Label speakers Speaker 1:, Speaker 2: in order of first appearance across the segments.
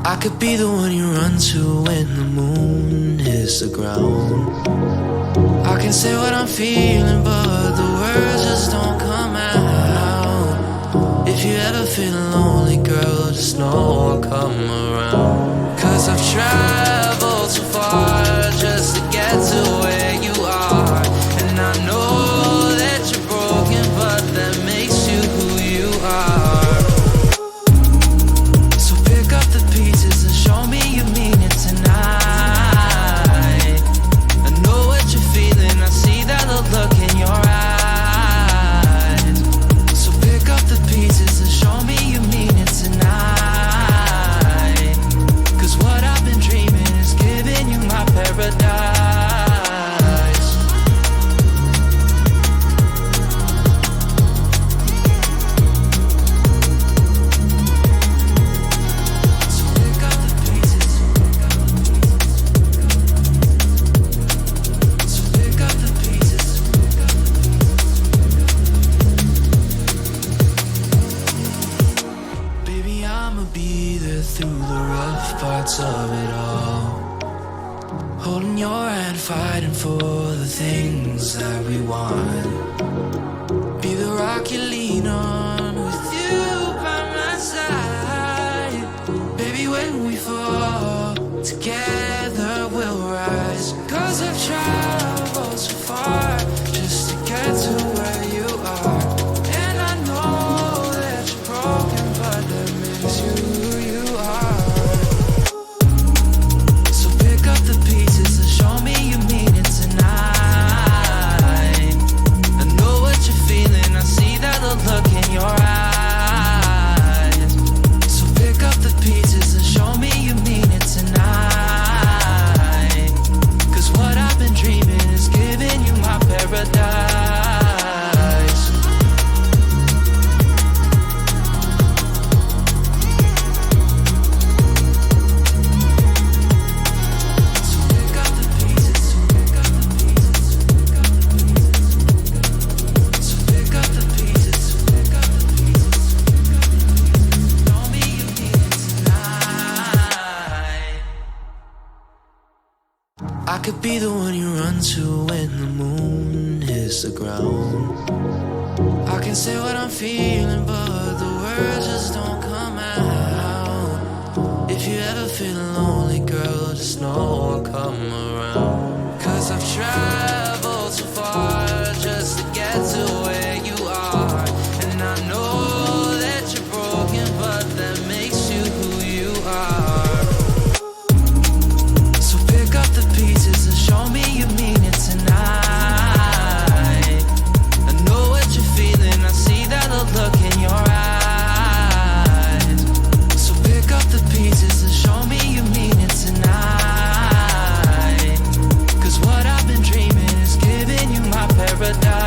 Speaker 1: I could be the one you run to when the moon hits the ground. I can say what I'm feeling, but the words just don't come out. If you ever feel lonely, girl, just know I'll come around. 'Cause I've traveled so far just to get to where you are. And I know that you're broken, but that makes you who you are. So pick up the pieces and show me you mean it tonight. I know what you're feeling, I see that look in your eyes. So pick up the pieces and show me you mean it tonight. 'Cause what I've been dreaming is giving you my paradise. Through the rough parts of it all, holding your hand, fighting for the things that we want. Be the rock you lean on, with you by my side. Baby, when we fall, together we'll rise. 'Cause I've traveled so far just to get to where you are. And I know that you're broken, but that makes you who you are. So pick up the pieces and show me you mean it tonight. I know what you're feeling, I see that look in your eyes. So pick up the pieces and show me you mean it tonight. 'Cause what I've been dreaming is giving you my paradise. I could be the one you run to when the moon hits the ground. I can say what I'm feeling, but the words just don't come out. If you ever feel lonely, girl, just know I'll come around. 'Cause I've traveled so far just to get to where you are. And I know that you're broken, but that makes you who you are. So pick up the pieces and show me you mean it tonight. I know what you're feeling, I see that look in your eyes. So pick up the pieces and show me you mean it tonight. 'Cause what I've been dreaming is giving you my paradise.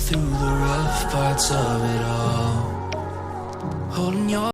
Speaker 1: Through the rough parts of it